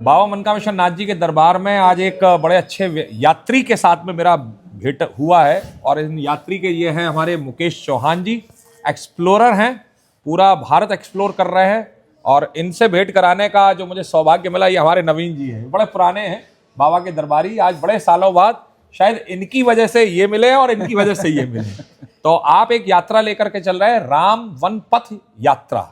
बाबा मनकामेश्वर नाथ जी के दरबार में आज एक बड़े अच्छे यात्री के साथ में मेरा भेंट हुआ है और इन यात्री के ये हैं हमारे मुकेश चौहान जी। एक्सप्लोरर हैं, पूरा भारत एक्सप्लोर कर रहे हैं और इनसे भेंट कराने का जो मुझे सौभाग्य मिला, ये हमारे नवीन जी हैं, बड़े पुराने हैं बाबा के दरबारी। आज बड़े सालों बाद शायद इनकी वजह से ये मिले और इनकी वजह से ये मिले। तो आप एक यात्रा लेकर के चल रहे हैं, राम वन पथ यात्रा,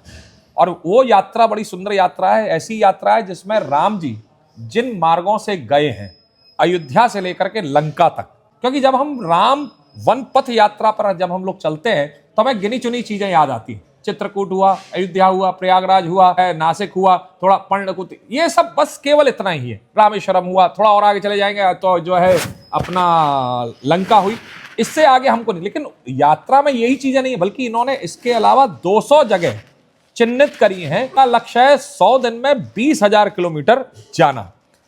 और वो यात्रा बड़ी सुंदर यात्रा है। ऐसी यात्रा है जिसमें राम जी जिन मार्गों से गए हैं, अयोध्या से लेकर के लंका तक, क्योंकि जब हम राम वन पथ यात्रा पर जब हम लोग चलते हैं तो हमें गिनी चुनी चीजें याद आती हैं। चित्रकूट हुआ, अयोध्या हुआ, प्रयागराज हुआ, नासिक हुआ, थोड़ा पर्णकुट, ये सब बस केवल इतना ही है। रामेश्वरम हुआ, थोड़ा और आगे चले जाएंगे तो जो है अपना लंका हुई, इससे आगे हमको नहीं। लेकिन यात्रा में यही चीजें नहीं है, बल्कि इन्होंने इसके अलावा 200 जगह चिन्हित करी हैं। का लक्ष्य है 100 दिन में 20,000 किलोमीटर जाना।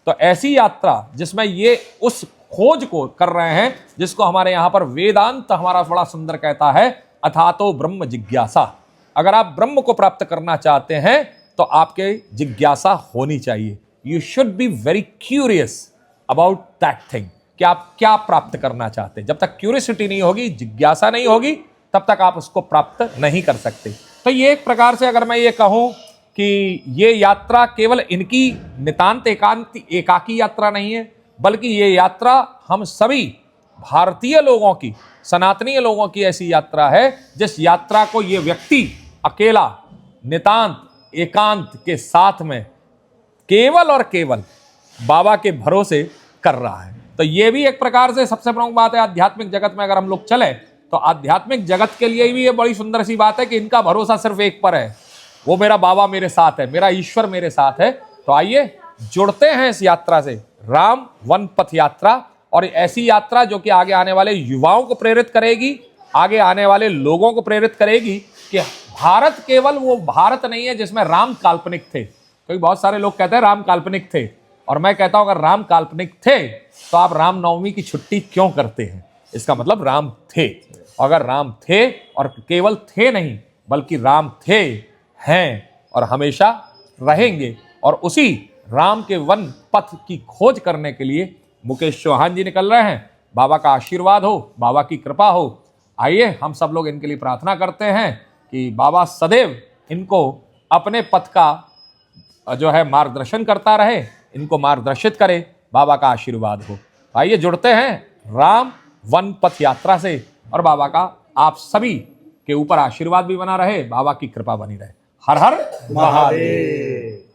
तो ऐसी यात्रा जिसमें ये उस खोज को कर रहे हैं जिसको हमारे यहां पर वेदांत हमारा बड़ा सुंदर कहता है, अथातो ब्रह्म जिज्ञासा। अगर आप ब्रह्म को प्राप्त करना चाहते हैं तो आपके जिज्ञासा होनी चाहिए। You should be very curious about that thing, कि आप क्या प्राप्त करना चाहते हैं। जब तक क्यूरियोसिटी नहीं होगी, जिज्ञासा नहीं होगी, तब तक आप उसको प्राप्त नहीं कर सकते। तो ये एक प्रकार से अगर मैं ये कहूं कि ये यात्रा केवल इनकी नितांत एकाकी यात्रा नहीं है, बल्कि ये यात्रा हम सभी भारतीय लोगों की, सनातनीय लोगों की ऐसी यात्रा है जिस यात्रा को ये व्यक्ति अकेला, नितांत एकांत के साथ में केवल और केवल बाबा के भरोसे कर रहा है। तो ये भी एक प्रकार से सबसे प्रमुख बात है। आध्यात्मिक जगत में अगर हम लोग चले तो आध्यात्मिक जगत के लिए भी ये बड़ी सुंदर सी बात है कि इनका भरोसा सिर्फ एक पर है, वो मेरा बाबा मेरे साथ है, मेरा ईश्वर मेरे साथ है। तो आइए जुड़ते हैं इस यात्रा से, राम वन पथ यात्रा, और ऐसी यात्रा जो कि आगे आने वाले युवाओं को प्रेरित करेगी, आगे आने वाले लोगों को प्रेरित करेगी कि भारत केवल वो भारत नहीं है जिसमें राम काल्पनिक थे। क्योंकि बहुत सारे लोग कहते हैं राम काल्पनिक थे, और मैं कहता हूं अगर राम काल्पनिक थे तो आप रामनवमी की छुट्टी क्यों करते हैं? इसका मतलब राम थे। अगर राम थे, और केवल थे नहीं बल्कि राम थे, हैं और हमेशा रहेंगे, और उसी राम के वन पथ की खोज करने के लिए मुकेश चौहान जी निकल रहे हैं। बाबा का आशीर्वाद हो, बाबा की कृपा हो। आइए हम सब लोग इनके लिए प्रार्थना करते हैं कि बाबा सदैव इनको अपने पथ का जो है मार्गदर्शन करता रहे, इनको मार्गदर्शित करे, बाबा का आशीर्वाद हो। आइए जुड़ते हैं राम वन पथ यात्रा से, और बाबा का आप सभी के ऊपर आशीर्वाद भी बना रहे, बाबा की कृपा बनी रहे। हर हर महादेव।